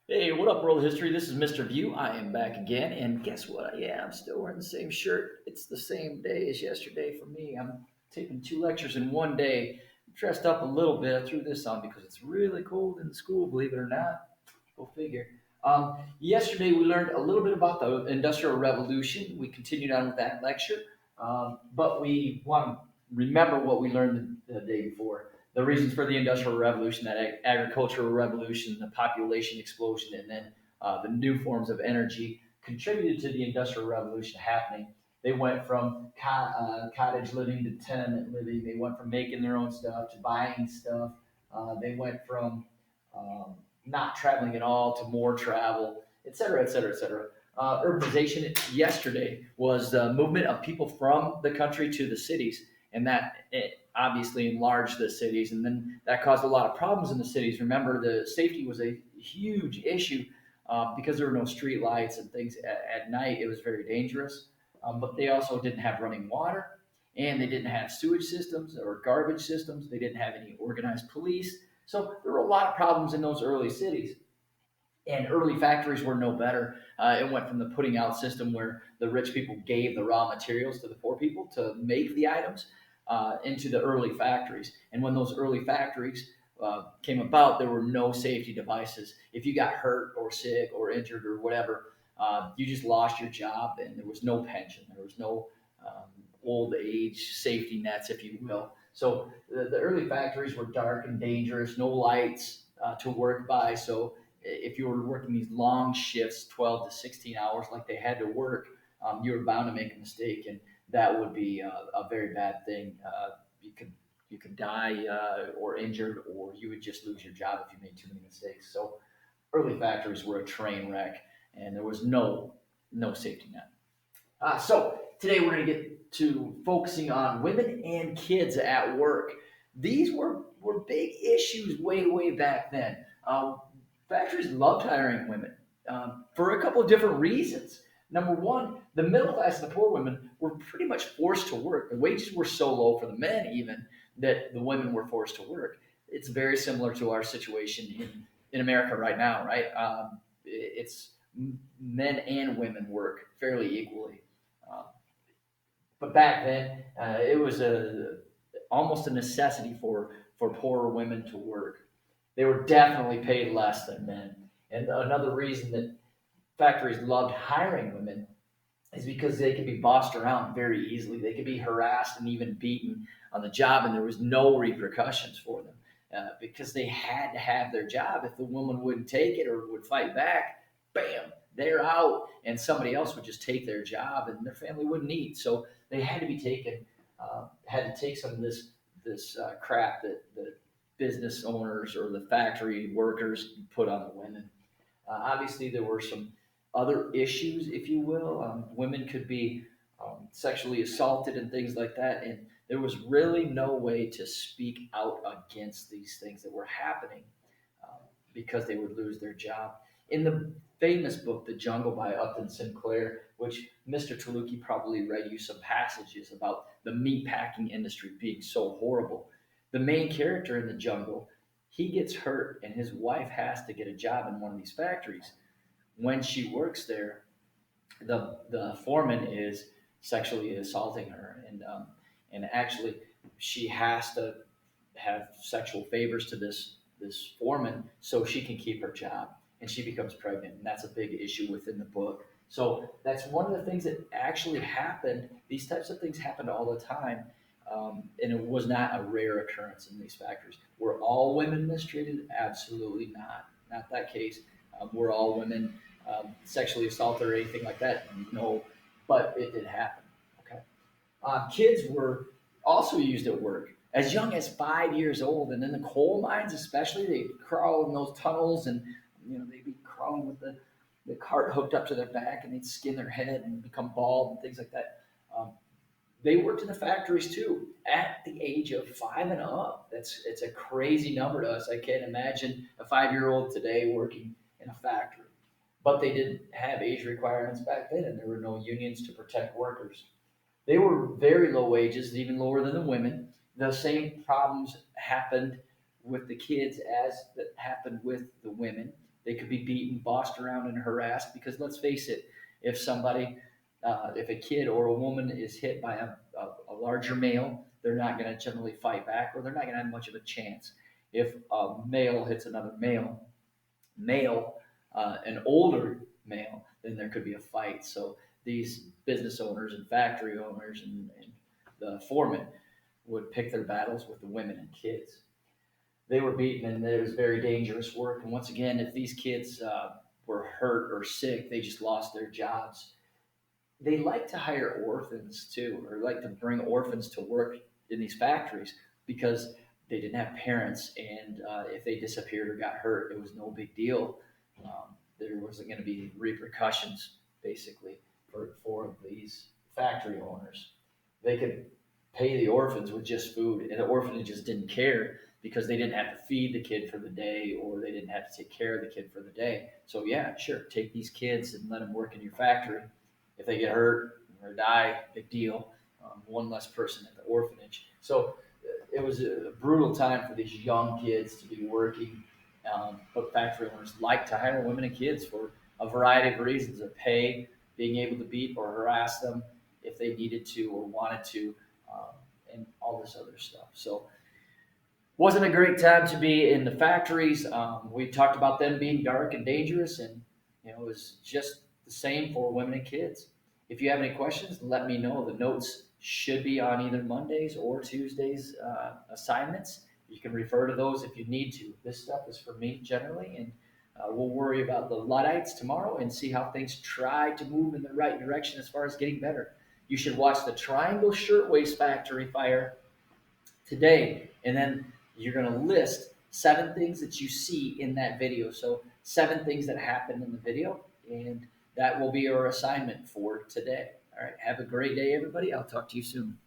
Hey, what up, world history? This is Mr. View. I am back again, and guess what? Yeah, I'm still wearing the same shirt. It's the same day as yesterday for me. I'm taking two lectures in one day. Dressed up a little bit. I threw this on because it's really cold in the school, believe it or not. Go figure. Yesterday, we learned a little bit about the Industrial Revolution. We continued on with that lecture, but we want to remember what we learned the day before. The reasons for the Industrial Revolution, that agricultural revolution, the population explosion, and then the new forms of energy contributed to the Industrial Revolution happening. They went from cottage living to tenement living. They went from making their own stuff to buying stuff. They went from not traveling at all to more travel, et cetera, et cetera, et cetera. Urbanization yesterday was the movement of people from the country to the cities, and that it obviously enlarged the cities, and then that caused a lot of problems in the cities. Remember, the safety was a huge issue because there were no street lights and things at night. It was very dangerous, but they also didn't have running water, and they didn't have sewage systems or garbage systems. They didn't have any organized police. So there were a lot of problems in those early cities. And early factories were no better. It went from the putting out system where the rich people gave the raw materials to the poor people to make the items into the early factories. And when those early factories came about, there were no safety devices. If you got hurt or sick or injured or whatever, you just lost your job, and there was no pension. There was no old age safety nets, if you will. So the early factories were dark and dangerous, no lights to work by. So if you were working these long shifts, 12 to 16 hours, like they had to work, you were bound to make a mistake, and that would be a very bad thing. You could die or injured, or you would just lose your job if you made too many mistakes. So early factories were a train wreck, and there was no safety net. So today we're going to get to focusing on women and kids at work. These were big issues way back then. Factories loved hiring women for a couple of different reasons. Number one, the middle class and the poor women were pretty much forced to work. The wages were so low for the men, even that the women were forced to work. It's very similar to our situation in America right now, right? It's men and women work fairly equally. Uh, but back then, it was almost a necessity for poorer women to work. They were definitely paid less than men. And another reason that factories loved hiring women is because they could be bossed around very easily. They could be harassed and even beaten on the job, and there was no repercussions for them because they had to have their job. If the woman wouldn't take it or would fight back, bam, they're out, and somebody else would just take their job, and their family wouldn't eat. So they had to be taken, had to take some of this crap that the business owners or the factory workers put on the women. Obviously, there were some other issues, if you will. Women could be sexually assaulted and things like that, and there was really no way to speak out against these things that were happening um, because they would lose their job. In the famous book, The Jungle by Upton Sinclair, which Mr. Taluki probably read you some passages about the meatpacking industry being so horrible. The main character in The Jungle, he gets hurt, and his wife has to get a job in one of these factories. When she works there, the foreman is sexually assaulting her, and actually she has to have sexual favors to this foreman so she can keep her job, and she becomes pregnant, and that's a big issue within the book. So that's one of the things that actually happened. These types of things happened all the time, and it was not a rare occurrence in these factories. Were all women mistreated? Absolutely not that case. Were all women sexually assaulted or anything like that? No, but it did happen. Okay. Kids were also used at work as young as 5 years old, and in the coal mines, especially, they crawl in those tunnels, and they'd be crawling with the cart hooked up to their back, and they'd skin their head and become bald and things like that. Um, they worked in the factories too at the age of 5 and up. It's a crazy number to us. I can't imagine a 5-year-old today working in a factory. But they didn't have age requirements back then, and there were no unions to protect workers. They were very low wages, even lower than the women. The same problems happened with the kids as that happened with the women. They could be beaten, bossed around, and harassed because let's face it, if somebody, if a kid or a woman is hit by a larger male, they're not going to generally fight back or they're not going to have much of a chance. If a male hits another male, an older male, then there could be a fight. So these business owners and factory owners and the foreman would pick their battles with the women and kids. They were beaten, and it was very dangerous work. And once again, if these kids were hurt or sick, they just lost their jobs. They like to hire orphans too, or like to bring orphans to work in these factories because they didn't have parents, and if they disappeared or got hurt, it was no big deal. There wasn't going to be repercussions, basically, for these factory owners. They could pay the orphans with just food, and the orphanages didn't care because they didn't have to feed the kid for the day or they didn't have to take care of the kid for the day. So yeah, sure, take these kids and let them work in your factory. If they get hurt or die, big deal. One less person at the orphanage. So it was a brutal time for these young kids to be working. But factory owners like to hire women and kids for a variety of reasons: of pay, being able to beat or harass them if they needed to or wanted to, um, and all this other stuff. So wasn't a great time to be in the factories. We talked about them being dark and dangerous, and it was just the same for women and kids. If you have any questions, let me know. The notes should be on either Mondays or Tuesdays assignments. You can refer to those if you need to. This stuff is for me generally, and we'll worry about the Luddites tomorrow and see how things try to move in the right direction as far as getting better. You should watch the Triangle Shirtwaist Factory fire today, and then you're going to list 7 things that you see in that video. So 7 things that happened in the video, and that will be our assignment for today. All right, have a great day, everybody. I'll talk to you soon.